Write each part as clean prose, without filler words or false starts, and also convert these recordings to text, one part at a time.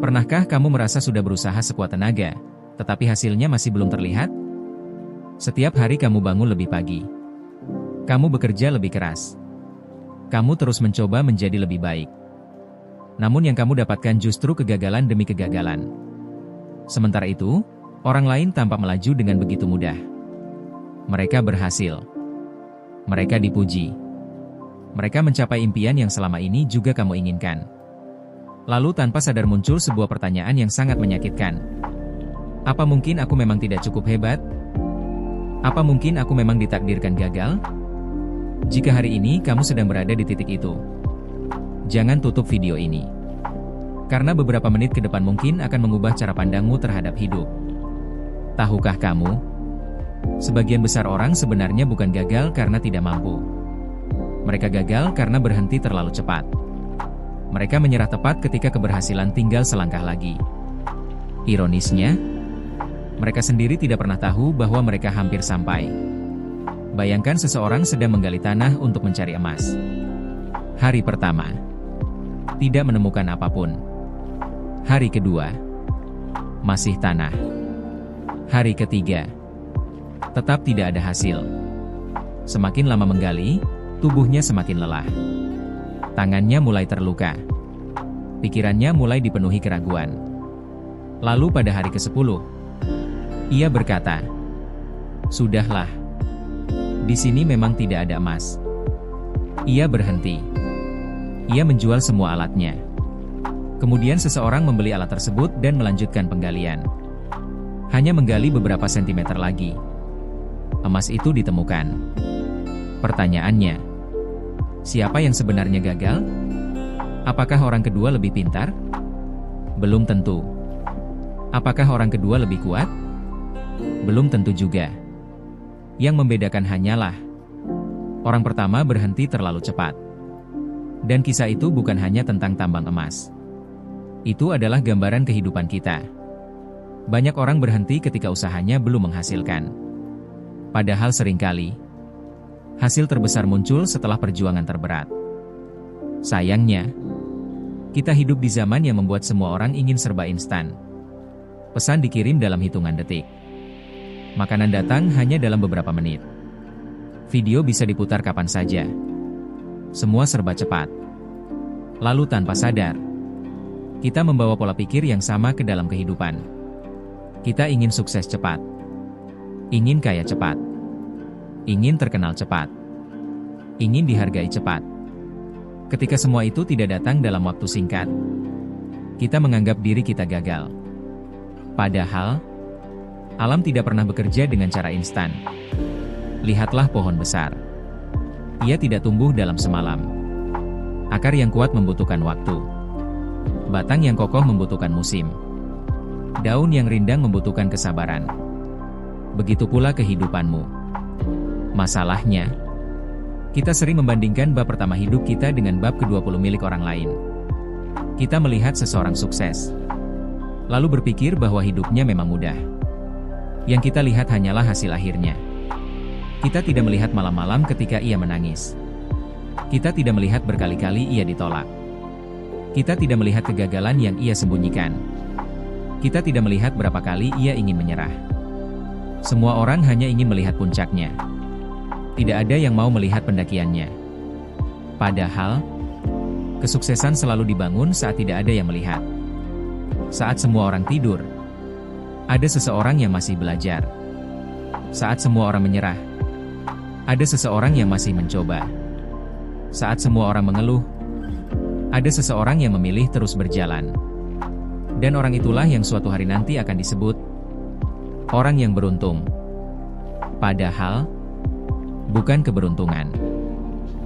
Pernahkah kamu merasa sudah berusaha sekuat tenaga, tetapi hasilnya masih belum terlihat? Setiap hari kamu bangun lebih pagi. Kamu bekerja lebih keras. Kamu terus mencoba menjadi lebih baik. Namun yang kamu dapatkan justru kegagalan demi kegagalan. Sementara itu, orang lain tampak melaju dengan begitu mudah. Mereka berhasil. Mereka dipuji. Mereka mencapai impian yang selama ini juga kamu inginkan. Lalu tanpa sadar muncul sebuah pertanyaan yang sangat menyakitkan. Apa mungkin aku memang tidak cukup hebat? Apa mungkin aku memang ditakdirkan gagal? Jika hari ini kamu sedang berada di titik itu, jangan tutup video ini. Karena beberapa menit ke depan mungkin akan mengubah cara pandangmu terhadap hidup. Tahukah kamu? Sebagian besar orang sebenarnya bukan gagal karena tidak mampu. Mereka gagal karena berhenti terlalu cepat. Mereka menyerah tepat ketika keberhasilan tinggal selangkah lagi. Ironisnya, mereka sendiri tidak pernah tahu bahwa mereka hampir sampai. Bayangkan seseorang sedang menggali tanah untuk mencari emas. Hari pertama, tidak menemukan apapun. Hari kedua, masih tanah. Hari ketiga, tetap tidak ada hasil. Semakin lama menggali, tubuhnya semakin lelah. Tangannya mulai terluka. Pikirannya mulai dipenuhi keraguan. Lalu pada hari ke-10, ia berkata, "Sudahlah. Di sini memang tidak ada emas." Ia berhenti. Ia menjual semua alatnya. Kemudian seseorang membeli alat tersebut dan melanjutkan penggalian. Hanya menggali beberapa sentimeter lagi. Emas itu ditemukan. Pertanyaannya, siapa yang sebenarnya gagal? Apakah orang kedua lebih pintar? Belum tentu. Apakah orang kedua lebih kuat? Belum tentu juga. Yang membedakan hanyalah, orang pertama berhenti terlalu cepat. Dan kisah itu bukan hanya tentang tambang emas. Itu adalah gambaran kehidupan kita. Banyak orang berhenti ketika usahanya belum menghasilkan. Padahal seringkali, hasil terbesar muncul setelah perjuangan terberat. Sayangnya, kita hidup di zaman yang membuat semua orang ingin serba instan. Pesan dikirim dalam hitungan detik. Makanan datang hanya dalam beberapa menit. Video bisa diputar kapan saja. Semua serba cepat. Lalu tanpa sadar, kita membawa pola pikir yang sama ke dalam kehidupan. Kita ingin sukses cepat. Ingin kaya cepat. Ingin terkenal cepat. Ingin dihargai cepat. Ketika semua itu tidak datang dalam waktu singkat, kita menganggap diri kita gagal. Padahal, alam tidak pernah bekerja dengan cara instan. Lihatlah pohon besar. Ia tidak tumbuh dalam semalam. Akar yang kuat membutuhkan waktu. Batang yang kokoh membutuhkan musim. Daun yang rindang membutuhkan kesabaran. Begitu pula kehidupanmu. Masalahnya, kita sering membandingkan bab pertama hidup kita dengan bab ke-20 milik orang lain. Kita melihat seseorang sukses, lalu berpikir bahwa hidupnya memang mudah. Yang kita lihat hanyalah hasil akhirnya. Kita tidak melihat malam-malam ketika ia menangis. Kita tidak melihat berkali-kali ia ditolak. Kita tidak melihat kegagalan yang ia sembunyikan. Kita tidak melihat berapa kali ia ingin menyerah. Semua orang hanya ingin melihat puncaknya. Tidak ada yang mau melihat pendakiannya. Padahal, kesuksesan selalu dibangun saat tidak ada yang melihat. Saat semua orang tidur, ada seseorang yang masih belajar. Saat semua orang menyerah, ada seseorang yang masih mencoba. Saat semua orang mengeluh, ada seseorang yang memilih terus berjalan. Dan orang itulah yang suatu hari nanti akan disebut orang yang beruntung. Padahal, bukan keberuntungan,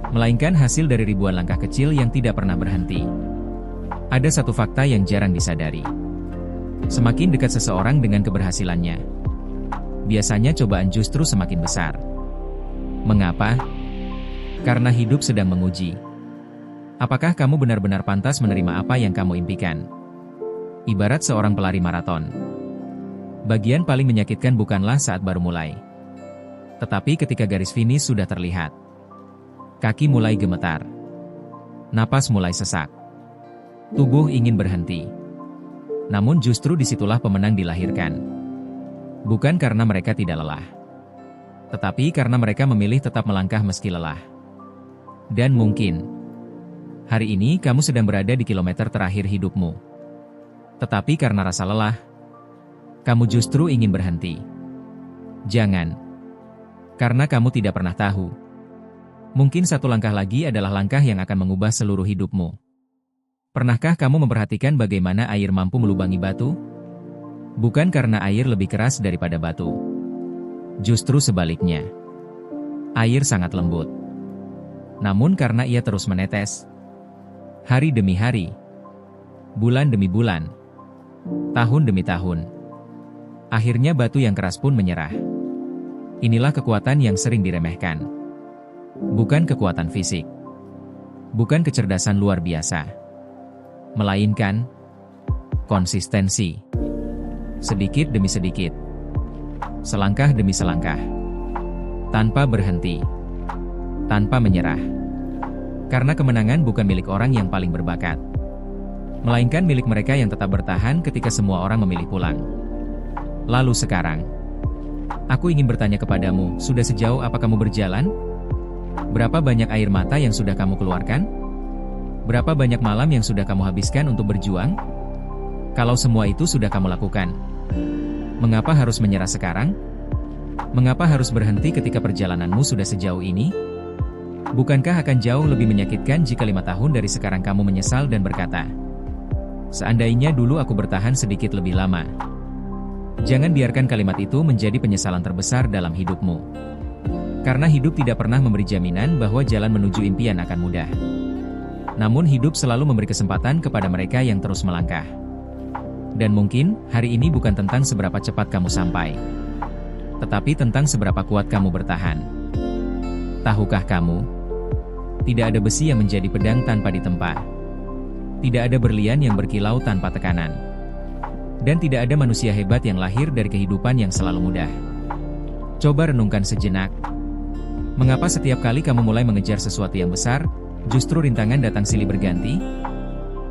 melainkan hasil dari ribuan langkah kecil yang tidak pernah berhenti. Ada satu fakta yang jarang disadari. Semakin dekat seseorang dengan keberhasilannya, biasanya cobaan justru semakin besar. Mengapa? Karena hidup sedang menguji. Apakah kamu benar-benar pantas menerima apa yang kamu impikan? Ibarat seorang pelari maraton. Bagian paling menyakitkan bukanlah saat baru mulai, tetapi ketika garis finish sudah terlihat. Kaki mulai gemetar. Napas mulai sesak. Tubuh ingin berhenti. Namun justru disitulah pemenang dilahirkan. Bukan karena mereka tidak lelah, tetapi karena mereka memilih tetap melangkah meski lelah. Dan mungkin, hari ini kamu sedang berada di kilometer terakhir hidupmu. Tetapi karena rasa lelah, kamu justru ingin berhenti. Jangan. Karena kamu tidak pernah tahu. Mungkin satu langkah lagi adalah langkah yang akan mengubah seluruh hidupmu. Pernahkah kamu memperhatikan bagaimana air mampu melubangi batu? Bukan karena air lebih keras daripada batu. Justru sebaliknya. Air sangat lembut. Namun karena ia terus menetes, hari demi hari, bulan demi bulan, tahun demi tahun, akhirnya batu yang keras pun menyerah. Inilah kekuatan yang sering diremehkan. Bukan kekuatan fisik. Bukan kecerdasan luar biasa. Melainkan konsistensi. Sedikit demi sedikit. Selangkah demi selangkah. Tanpa berhenti. Tanpa menyerah. Karena kemenangan bukan milik orang yang paling berbakat. Melainkan milik mereka yang tetap bertahan ketika semua orang memilih pulang. Lalu sekarang, aku ingin bertanya kepadamu, sudah sejauh apa kamu berjalan? Berapa banyak air mata yang sudah kamu keluarkan? Berapa banyak malam yang sudah kamu habiskan untuk berjuang? Kalau semua itu sudah kamu lakukan, mengapa harus menyerah sekarang? Mengapa harus berhenti ketika perjalananmu sudah sejauh ini? Bukankah akan jauh lebih menyakitkan jika 5 tahun dari sekarang kamu menyesal dan berkata, seandainya dulu aku bertahan sedikit lebih lama. Jangan biarkan kalimat itu menjadi penyesalan terbesar dalam hidupmu. Karena hidup tidak pernah memberi jaminan bahwa jalan menuju impian akan mudah. Namun hidup selalu memberi kesempatan kepada mereka yang terus melangkah. Dan mungkin, hari ini bukan tentang seberapa cepat kamu sampai, tetapi tentang seberapa kuat kamu bertahan. Tahukah kamu, tidak ada besi yang menjadi pedang tanpa ditempa. Tidak ada berlian yang berkilau tanpa tekanan. Dan tidak ada manusia hebat yang lahir dari kehidupan yang selalu mudah. Coba renungkan sejenak. Mengapa setiap kali kamu mulai mengejar sesuatu yang besar, justru rintangan datang silih berganti?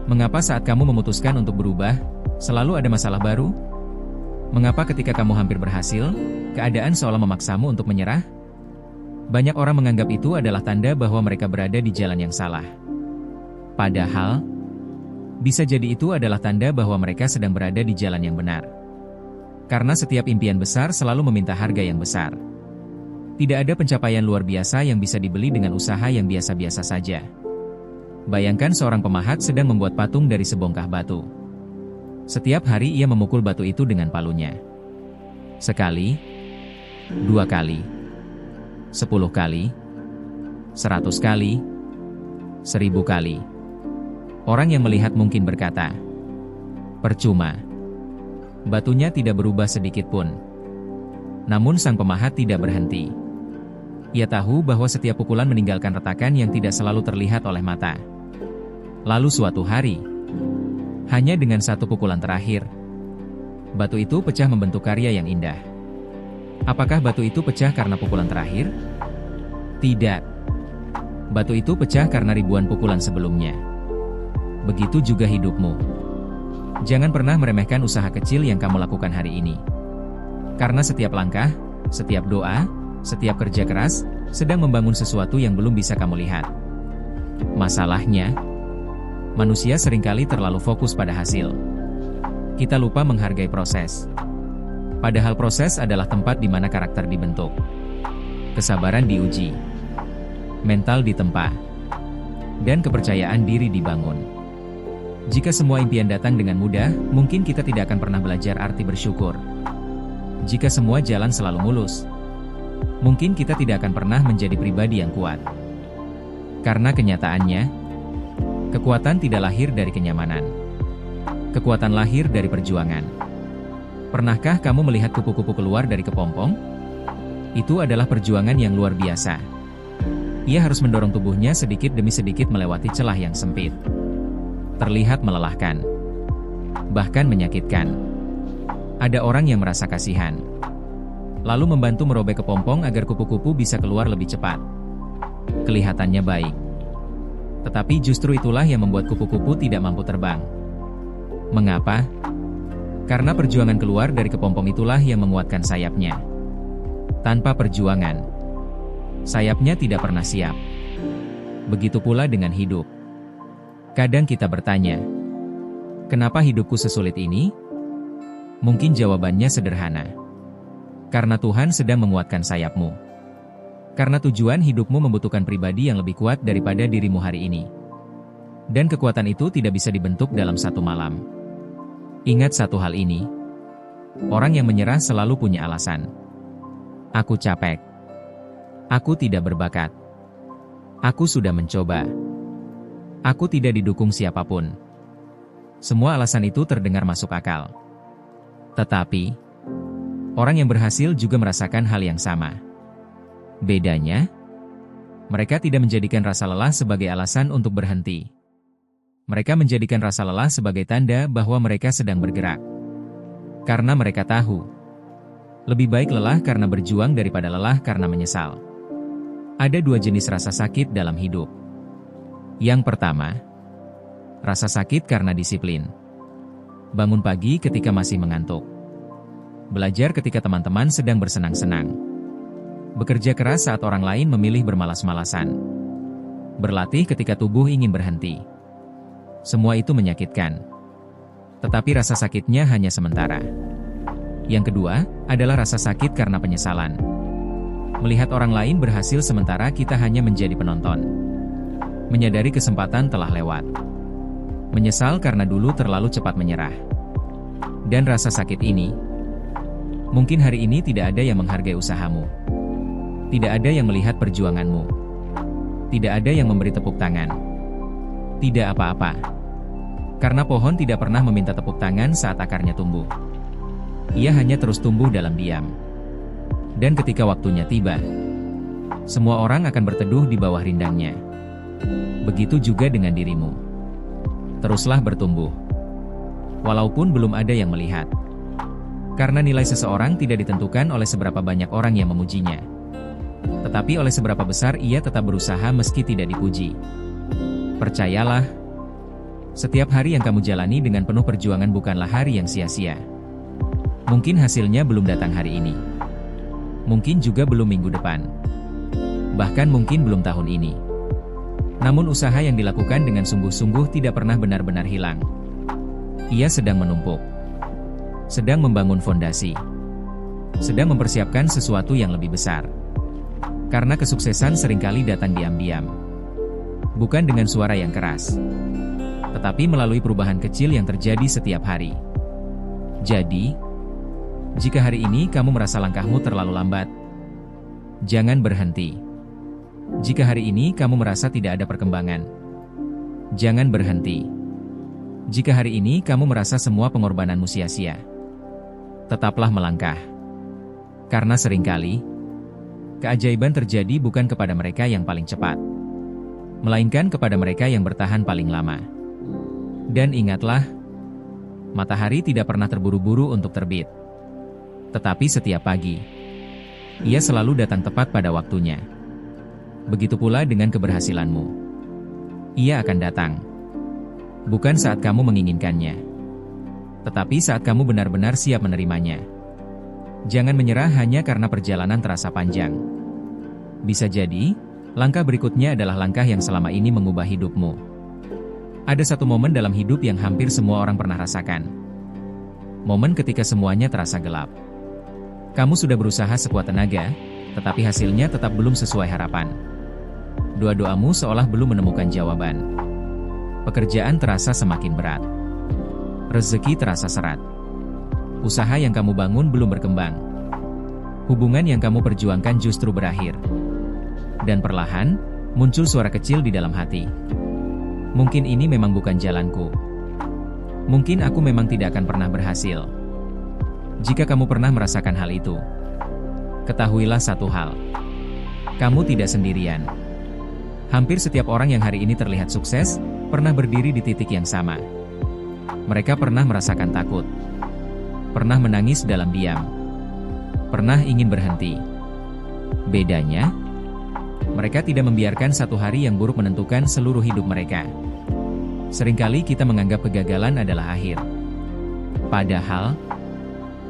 Mengapa saat kamu memutuskan untuk berubah, selalu ada masalah baru? Mengapa ketika kamu hampir berhasil, keadaan seolah memaksamu untuk menyerah? Banyak orang menganggap itu adalah tanda bahwa mereka berada di jalan yang salah. Padahal, bisa jadi itu adalah tanda bahwa mereka sedang berada di jalan yang benar. Karena setiap impian besar selalu meminta harga yang besar. Tidak ada pencapaian luar biasa yang bisa dibeli dengan usaha yang biasa-biasa saja. Bayangkan seorang pemahat sedang membuat patung dari sebongkah batu. Setiap hari ia memukul batu itu dengan palunya. Sekali, 2 kali, 10 kali, 100 kali, 1000 kali. Orang yang melihat mungkin berkata, percuma. Batunya tidak berubah sedikit pun. Namun sang pemahat tidak berhenti. Ia tahu bahwa setiap pukulan meninggalkan retakan yang tidak selalu terlihat oleh mata. Lalu suatu hari, hanya dengan satu pukulan terakhir, batu itu pecah membentuk karya yang indah. Apakah batu itu pecah karena pukulan terakhir? Tidak. Batu itu pecah karena ribuan pukulan sebelumnya. Begitu juga hidupmu. Jangan pernah meremehkan usaha kecil yang kamu lakukan hari ini. Karena setiap langkah, setiap doa, setiap kerja keras, sedang membangun sesuatu yang belum bisa kamu lihat. Masalahnya, manusia seringkali terlalu fokus pada hasil. Kita lupa menghargai proses. Padahal proses adalah tempat di mana karakter dibentuk. Kesabaran diuji. Mental ditempa. Dan kepercayaan diri dibangun. Jika semua impian datang dengan mudah, mungkin kita tidak akan pernah belajar arti bersyukur. Jika semua jalan selalu mulus, mungkin kita tidak akan pernah menjadi pribadi yang kuat. Karena kenyataannya, kekuatan tidak lahir dari kenyamanan. Kekuatan lahir dari perjuangan. Pernahkah kamu melihat kupu-kupu keluar dari kepompong? Itu adalah perjuangan yang luar biasa. Ia harus mendorong tubuhnya sedikit demi sedikit melewati celah yang sempit. Terlihat melelahkan. Bahkan menyakitkan. Ada orang yang merasa kasihan, lalu membantu merobek kepompong agar kupu-kupu bisa keluar lebih cepat. Kelihatannya baik. Tetapi justru itulah yang membuat kupu-kupu tidak mampu terbang. Mengapa? Karena perjuangan keluar dari kepompong itulah yang menguatkan sayapnya. Tanpa perjuangan, sayapnya tidak pernah siap. Begitu pula dengan hidup. Kadang kita bertanya, kenapa hidupku sesulit ini? Mungkin jawabannya sederhana. Karena Tuhan sedang menguatkan sayapmu. Karena tujuan hidupmu membutuhkan pribadi yang lebih kuat daripada dirimu hari ini. Dan kekuatan itu tidak bisa dibentuk dalam satu malam. Ingat satu hal ini. Orang yang menyerah selalu punya alasan. Aku capek. Aku tidak berbakat. Aku sudah mencoba. Aku tidak didukung siapapun. Semua alasan itu terdengar masuk akal. Tetapi, orang yang berhasil juga merasakan hal yang sama. Bedanya, mereka tidak menjadikan rasa lelah sebagai alasan untuk berhenti. Mereka menjadikan rasa lelah sebagai tanda bahwa mereka sedang bergerak. Karena mereka tahu, lebih baik lelah karena berjuang daripada lelah karena menyesal. Ada dua jenis rasa sakit dalam hidup. Yang pertama, rasa sakit karena disiplin. Bangun pagi ketika masih mengantuk. Belajar ketika teman-teman sedang bersenang-senang. Bekerja keras saat orang lain memilih bermalas-malasan. Berlatih ketika tubuh ingin berhenti. Semua itu menyakitkan. Tetapi rasa sakitnya hanya sementara. Yang kedua, adalah rasa sakit karena penyesalan. Melihat orang lain berhasil sementara kita hanya menjadi penonton. Menyadari kesempatan telah lewat. Menyesal karena dulu terlalu cepat menyerah. Dan rasa sakit ini, mungkin hari ini tidak ada yang menghargai usahamu. Tidak ada yang melihat perjuanganmu. Tidak ada yang memberi tepuk tangan. Tidak apa-apa. Karena pohon tidak pernah meminta tepuk tangan saat akarnya tumbuh. Ia hanya terus tumbuh dalam diam. Dan ketika waktunya tiba, semua orang akan berteduh di bawah rindangnya. Begitu juga dengan dirimu. Teruslah bertumbuh. Walaupun belum ada yang melihat. Karena nilai seseorang tidak ditentukan oleh seberapa banyak orang yang memujinya. Tetapi oleh seberapa besar ia tetap berusaha meski tidak dipuji. Percayalah, setiap hari yang kamu jalani dengan penuh perjuangan bukanlah hari yang sia-sia. Mungkin hasilnya belum datang hari ini. Mungkin juga belum minggu depan. Bahkan mungkin belum tahun ini. Namun usaha yang dilakukan dengan sungguh-sungguh tidak pernah benar-benar hilang. Ia sedang menumpuk. Sedang membangun fondasi. Sedang mempersiapkan sesuatu yang lebih besar. Karena kesuksesan seringkali datang diam-diam. Bukan dengan suara yang keras, tetapi melalui perubahan kecil yang terjadi setiap hari. Jadi, jika hari ini kamu merasa langkahmu terlalu lambat, jangan berhenti. Jika hari ini kamu merasa tidak ada perkembangan, jangan berhenti. Jika hari ini kamu merasa semua pengorbananmu sia-sia, tetaplah melangkah. Karena seringkali, keajaiban terjadi bukan kepada mereka yang paling cepat, melainkan kepada mereka yang bertahan paling lama. Dan ingatlah, matahari tidak pernah terburu-buru untuk terbit. Tetapi setiap pagi, ia selalu datang tepat pada waktunya. Begitu pula dengan keberhasilanmu. Ia akan datang. Bukan saat kamu menginginkannya, tetapi saat kamu benar-benar siap menerimanya. Jangan menyerah hanya karena perjalanan terasa panjang. Bisa jadi, langkah berikutnya adalah langkah yang selama ini mengubah hidupmu. Ada satu momen dalam hidup yang hampir semua orang pernah rasakan. Momen ketika semuanya terasa gelap. Kamu sudah berusaha sekuat tenaga, tetapi hasilnya tetap belum sesuai harapan. Doa-doamu seolah belum menemukan jawaban. Pekerjaan terasa semakin berat. Rezeki terasa seret. Usaha yang kamu bangun belum berkembang. Hubungan yang kamu perjuangkan justru berakhir. Dan perlahan, muncul suara kecil di dalam hati. Mungkin ini memang bukan jalanku. Mungkin aku memang tidak akan pernah berhasil. Jika kamu pernah merasakan hal itu, ketahuilah satu hal. Kamu tidak sendirian. Hampir setiap orang yang hari ini terlihat sukses, pernah berdiri di titik yang sama. Mereka pernah merasakan takut. Pernah menangis dalam diam. Pernah ingin berhenti. Bedanya, mereka tidak membiarkan satu hari yang buruk menentukan seluruh hidup mereka. Seringkali kita menganggap kegagalan adalah akhir. Padahal,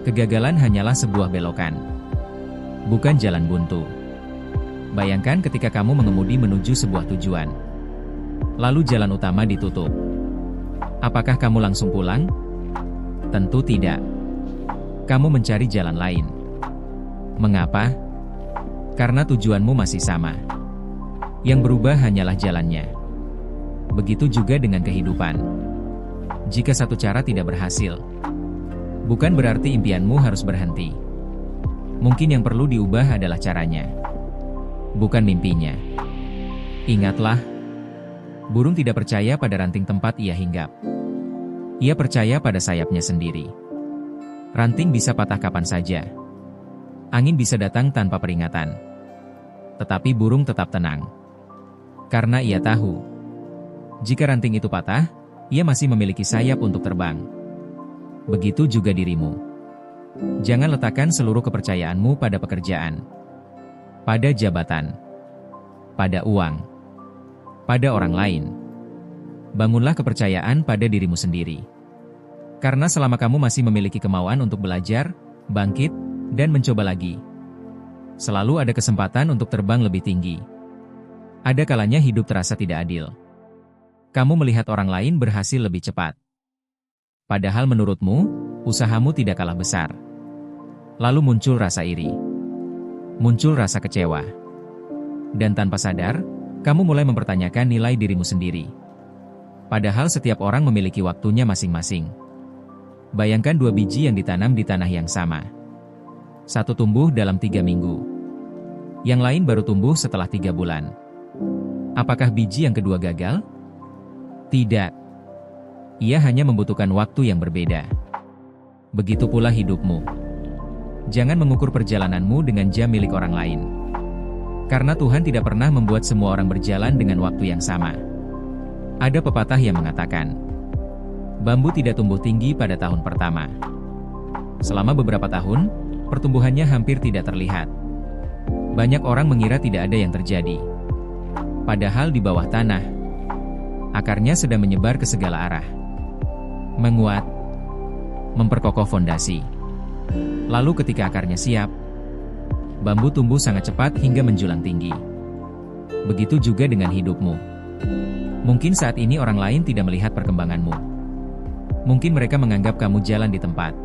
kegagalan hanyalah sebuah belokan, bukan jalan buntu. Bayangkan ketika kamu mengemudi menuju sebuah tujuan, lalu jalan utama ditutup. Apakah kamu langsung pulang? Tentu tidak. Kamu mencari jalan lain. Mengapa? Karena tujuanmu masih sama. Yang berubah hanyalah jalannya. Begitu juga dengan kehidupan. Jika satu cara tidak berhasil, bukan berarti impianmu harus berhenti. Mungkin yang perlu diubah adalah caranya, bukan mimpinya. Ingatlah, burung tidak percaya pada ranting tempat ia hinggap. Ia percaya pada sayapnya sendiri. Ranting bisa patah kapan saja. Angin bisa datang tanpa peringatan. Tetapi burung tetap tenang. Karena ia tahu, jika ranting itu patah, ia masih memiliki sayap untuk terbang. Begitu juga dirimu. Jangan letakkan seluruh kepercayaanmu pada pekerjaan, pada jabatan, pada uang, pada orang lain. Bangunlah kepercayaan pada dirimu sendiri. Karena selama kamu masih memiliki kemauan untuk belajar, bangkit, dan mencoba lagi, selalu ada kesempatan untuk terbang lebih tinggi. Ada kalanya hidup terasa tidak adil. Kamu melihat orang lain berhasil lebih cepat. Padahal menurutmu, usahamu tidak kalah besar. Lalu muncul rasa iri. Muncul rasa kecewa. Dan tanpa sadar, kamu mulai mempertanyakan nilai dirimu sendiri. Padahal setiap orang memiliki waktunya masing-masing. Bayangkan 2 biji yang ditanam di tanah yang sama. Satu tumbuh dalam 3 minggu. Yang lain baru tumbuh setelah 3 bulan. Apakah biji yang kedua gagal? Tidak. Ia hanya membutuhkan waktu yang berbeda. Begitu pula hidupmu. Jangan mengukur perjalananmu dengan jam milik orang lain. Karena Tuhan tidak pernah membuat semua orang berjalan dengan waktu yang sama. Ada pepatah yang mengatakan, bambu tidak tumbuh tinggi pada tahun pertama. Selama beberapa tahun, pertumbuhannya hampir tidak terlihat. Banyak orang mengira tidak ada yang terjadi. Padahal di bawah tanah, akarnya sedang menyebar ke segala arah. Menguat, memperkokoh fondasi. Lalu ketika akarnya siap, bambu tumbuh sangat cepat hingga menjulang tinggi. Begitu juga dengan hidupmu. Mungkin saat ini orang lain tidak melihat perkembanganmu. Mungkin mereka menganggap kamu jalan di tempat.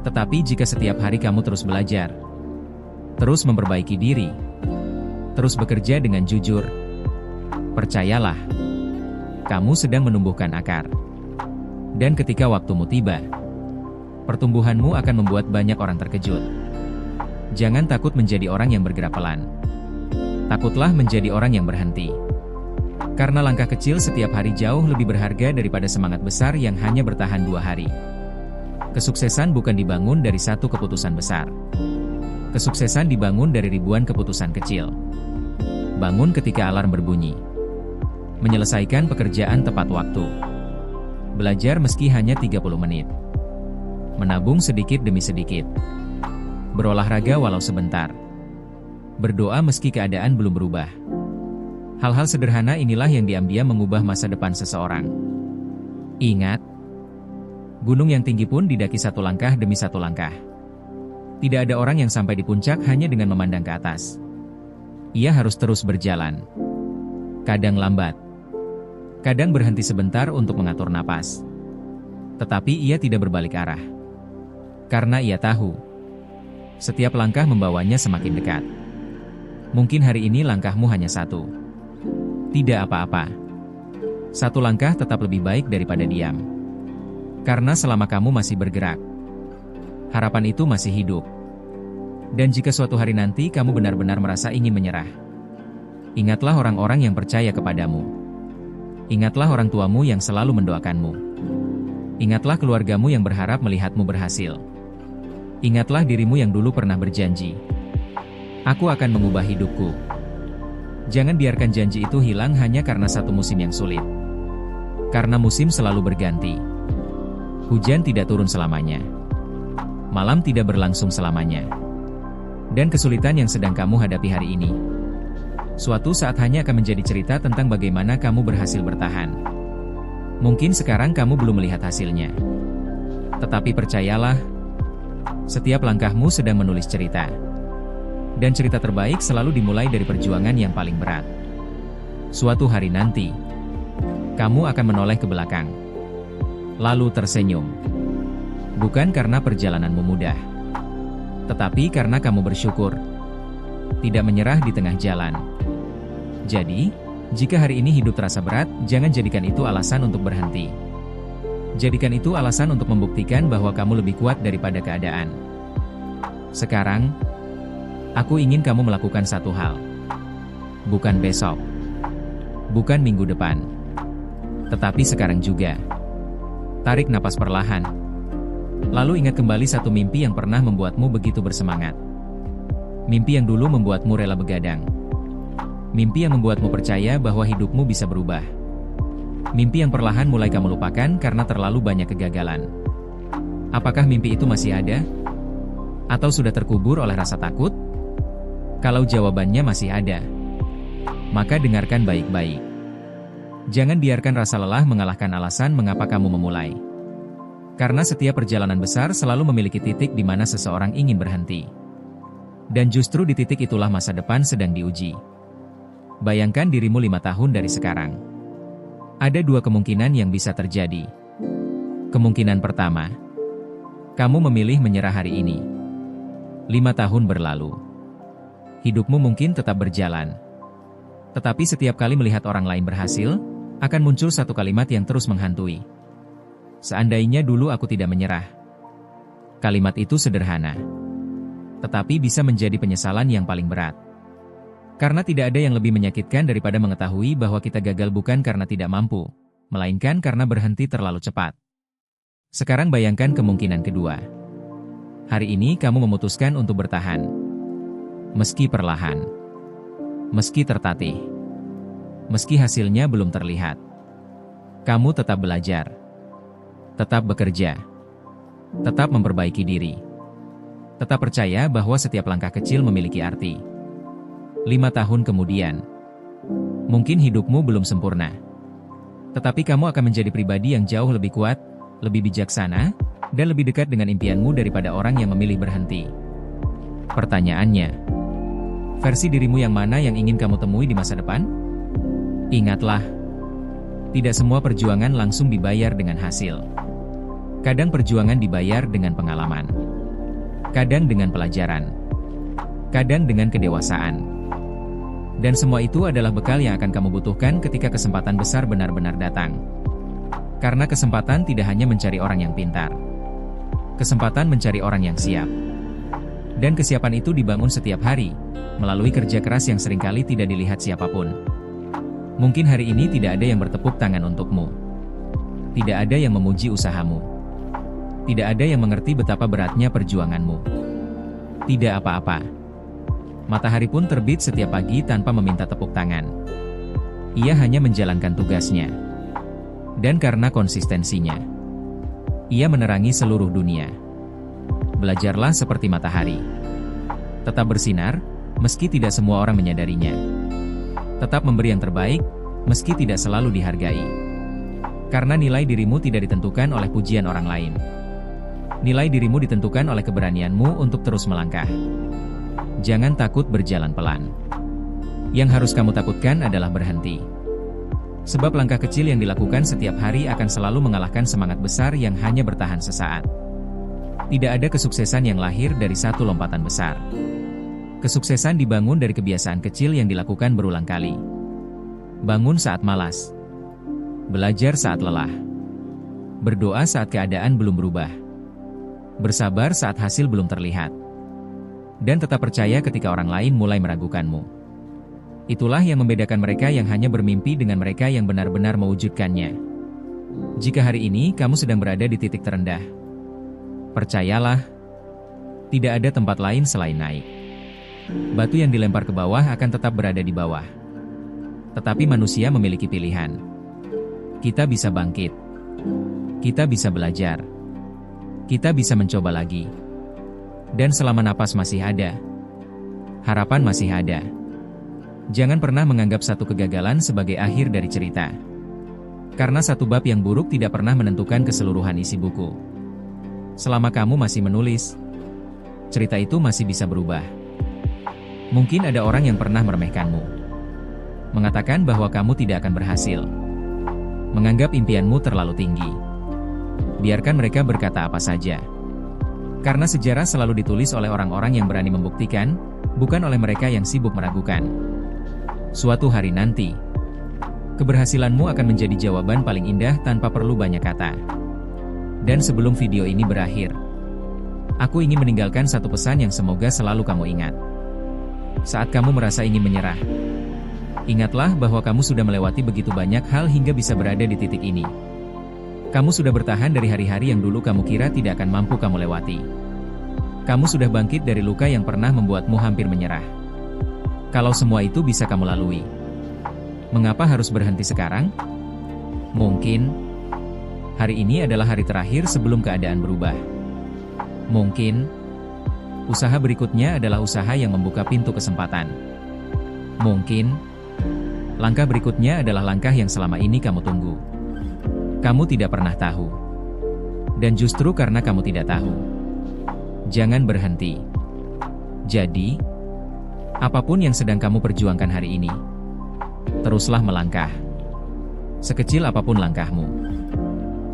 Tetapi jika setiap hari kamu terus belajar, terus memperbaiki diri, terus bekerja dengan jujur, percayalah, kamu sedang menumbuhkan akar. Dan ketika waktumu tiba, pertumbuhanmu akan membuat banyak orang terkejut. Jangan takut menjadi orang yang bergerak pelan. Takutlah menjadi orang yang berhenti. Karena langkah kecil setiap hari jauh lebih berharga daripada semangat besar yang hanya bertahan 2 hari. Kesuksesan bukan dibangun dari satu keputusan besar. Kesuksesan dibangun dari ribuan keputusan kecil. Bangun ketika alarm berbunyi. Menyelesaikan pekerjaan tepat waktu. Belajar meski hanya 30 menit. Menabung sedikit demi sedikit. Berolahraga walau sebentar. Berdoa meski keadaan belum berubah. Hal-hal sederhana inilah yang diam-diam mengubah masa depan seseorang. Ingat, gunung yang tinggi pun didaki satu langkah demi satu langkah. Tidak ada orang yang sampai di puncak hanya dengan memandang ke atas. Ia harus terus berjalan. Kadang lambat. Kadang berhenti sebentar untuk mengatur napas. Tetapi ia tidak berbalik arah. Karena ia tahu, setiap langkah membawanya semakin dekat. Mungkin hari ini langkahmu hanya satu. Tidak apa-apa. Satu langkah tetap lebih baik daripada diam. Karena selama kamu masih bergerak, harapan itu masih hidup. Dan jika suatu hari nanti kamu benar-benar merasa ingin menyerah, ingatlah orang-orang yang percaya kepadamu. Ingatlah orang tuamu yang selalu mendoakanmu. Ingatlah keluargamu yang berharap melihatmu berhasil. Ingatlah dirimu yang dulu pernah berjanji, aku akan mengubah hidupku. Jangan biarkan janji itu hilang hanya karena satu musim yang sulit. Karena musim selalu berganti. Hujan tidak turun selamanya. Malam tidak berlangsung selamanya. Dan kesulitan yang sedang kamu hadapi hari ini, suatu saat hanya akan menjadi cerita tentang bagaimana kamu berhasil bertahan. Mungkin sekarang kamu belum melihat hasilnya. Tetapi percayalah, setiap langkahmu sedang menulis cerita. Dan cerita terbaik selalu dimulai dari perjuangan yang paling berat. Suatu hari nanti, kamu akan menoleh ke belakang, lalu tersenyum. Bukan karena perjalananmu mudah, tetapi karena kamu bersyukur, tidak menyerah di tengah jalan. Jadi, jika hari ini hidup terasa berat, jangan jadikan itu alasan untuk berhenti. Jadikan itu alasan untuk membuktikan bahwa kamu lebih kuat daripada keadaan. Sekarang, aku ingin kamu melakukan satu hal. Bukan besok, bukan minggu depan, tetapi sekarang juga. Tarik napas perlahan. Lalu ingat kembali satu mimpi yang pernah membuatmu begitu bersemangat. Mimpi yang dulu membuatmu rela begadang. Mimpi yang membuatmu percaya bahwa hidupmu bisa berubah. Mimpi yang perlahan mulai kamu lupakan karena terlalu banyak kegagalan. Apakah mimpi itu masih ada? Atau sudah terkubur oleh rasa takut? Kalau jawabannya masih ada, maka dengarkan baik-baik. Jangan biarkan rasa lelah mengalahkan alasan mengapa kamu memulai. Karena setiap perjalanan besar selalu memiliki titik di mana seseorang ingin berhenti. Dan justru di titik itulah masa depan sedang diuji. Bayangkan dirimu 5 tahun dari sekarang. Ada 2 kemungkinan yang bisa terjadi. Kemungkinan pertama, kamu memilih menyerah hari ini. 5 tahun berlalu. Hidupmu mungkin tetap berjalan. Tetapi setiap kali melihat orang lain berhasil, akan muncul satu kalimat yang terus menghantui. Seandainya dulu aku tidak menyerah. Kalimat itu sederhana, tetapi bisa menjadi penyesalan yang paling berat. Karena tidak ada yang lebih menyakitkan daripada mengetahui bahwa kita gagal bukan karena tidak mampu, melainkan karena berhenti terlalu cepat. Sekarang bayangkan kemungkinan kedua. Hari ini kamu memutuskan untuk bertahan. Meski perlahan. Meski tertatih. Meski hasilnya belum terlihat. Kamu tetap belajar. Tetap bekerja. Tetap memperbaiki diri. Tetap percaya bahwa setiap langkah kecil memiliki arti. 5 tahun kemudian, mungkin hidupmu belum sempurna. Tetapi kamu akan menjadi pribadi yang jauh lebih kuat, lebih bijaksana, dan lebih dekat dengan impianmu daripada orang yang memilih berhenti. Pertanyaannya, versi dirimu yang mana yang ingin kamu temui di masa depan? Ingatlah, tidak semua perjuangan langsung dibayar dengan hasil. Kadang perjuangan dibayar dengan pengalaman. Kadang dengan pelajaran. Kadang dengan kedewasaan. Dan semua itu adalah bekal yang akan kamu butuhkan ketika kesempatan besar benar-benar datang. Karena kesempatan tidak hanya mencari orang yang pintar. Kesempatan mencari orang yang siap. Dan kesiapan itu dibangun setiap hari, melalui kerja keras yang seringkali tidak dilihat siapapun. Mungkin hari ini tidak ada yang bertepuk tangan untukmu. Tidak ada yang memuji usahamu. Tidak ada yang mengerti betapa beratnya perjuanganmu. Tidak apa-apa. Matahari pun terbit setiap pagi tanpa meminta tepuk tangan. Ia hanya menjalankan tugasnya. Dan karena konsistensinya, ia menerangi seluruh dunia. Belajarlah seperti matahari. Tetap bersinar, meski tidak semua orang menyadarinya. Tetap memberi yang terbaik, meski tidak selalu dihargai. Karena nilai dirimu tidak ditentukan oleh pujian orang lain. Nilai dirimu ditentukan oleh keberanianmu untuk terus melangkah. Jangan takut berjalan pelan. Yang harus kamu takutkan adalah berhenti. Sebab langkah kecil yang dilakukan setiap hari akan selalu mengalahkan semangat besar yang hanya bertahan sesaat. Tidak ada kesuksesan yang lahir dari satu lompatan besar. Kesuksesan dibangun dari kebiasaan kecil yang dilakukan berulang kali. Bangun saat malas. Belajar saat lelah. Berdoa saat keadaan belum berubah. Bersabar saat hasil belum terlihat. Dan tetap percaya ketika orang lain mulai meragukanmu. Itulah yang membedakan mereka yang hanya bermimpi dengan mereka yang benar-benar mewujudkannya. Jika hari ini kamu sedang berada di titik terendah, percayalah, tidak ada tempat lain selain naik. Batu yang dilempar ke bawah akan tetap berada di bawah. Tetapi manusia memiliki pilihan. Kita bisa bangkit. Kita bisa belajar. Kita bisa mencoba lagi. Dan selama napas masih ada, harapan masih ada. Jangan pernah menganggap satu kegagalan sebagai akhir dari cerita. Karena satu bab yang buruk tidak pernah menentukan keseluruhan isi buku. Selama kamu masih menulis, cerita itu masih bisa berubah. Mungkin ada orang yang pernah meremehkanmu, mengatakan bahwa kamu tidak akan berhasil, menganggap impianmu terlalu tinggi. Biarkan mereka berkata apa saja. Karena sejarah selalu ditulis oleh orang-orang yang berani membuktikan, bukan oleh mereka yang sibuk meragukan. Suatu hari nanti, keberhasilanmu akan menjadi jawaban paling indah tanpa perlu banyak kata. Dan sebelum video ini berakhir, aku ingin meninggalkan satu pesan yang semoga selalu kamu ingat. Saat kamu merasa ingin menyerah, ingatlah bahwa kamu sudah melewati begitu banyak hal hingga bisa berada di titik ini. Kamu sudah bertahan dari hari-hari yang dulu kamu kira tidak akan mampu kamu lewati. Kamu sudah bangkit dari luka yang pernah membuatmu hampir menyerah. Kalau semua itu bisa kamu lalui, mengapa harus berhenti sekarang? Mungkin hari ini adalah hari terakhir sebelum keadaan berubah. Mungkin usaha berikutnya adalah usaha yang membuka pintu kesempatan. Mungkin langkah berikutnya adalah langkah yang selama ini kamu tunggu. Kamu tidak pernah tahu. Dan justru karena kamu tidak tahu, jangan berhenti. Jadi, apapun yang sedang kamu perjuangkan hari ini, teruslah melangkah. Sekecil apapun langkahmu,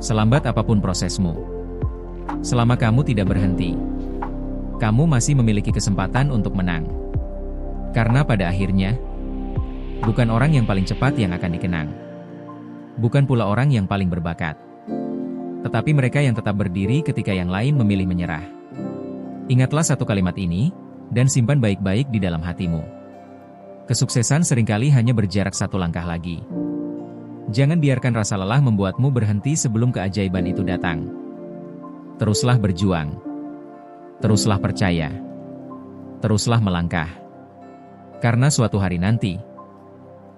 selambat apapun prosesmu, selama kamu tidak berhenti, kamu masih memiliki kesempatan untuk menang. Karena pada akhirnya, bukan orang yang paling cepat yang akan dikenang, bukan pula orang yang paling berbakat, tetapi mereka yang tetap berdiri ketika yang lain memilih menyerah. Ingatlah satu kalimat ini, dan simpan baik-baik di dalam hatimu. Kesuksesan seringkali hanya berjarak satu langkah lagi. Jangan biarkan rasa lelah membuatmu berhenti sebelum keajaiban itu datang. Teruslah berjuang. Teruslah percaya. Teruslah melangkah. Karena suatu hari nanti,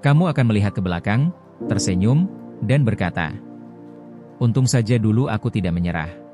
kamu akan melihat ke belakang, tersenyum, dan berkata, "Untung saja dulu aku tidak menyerah."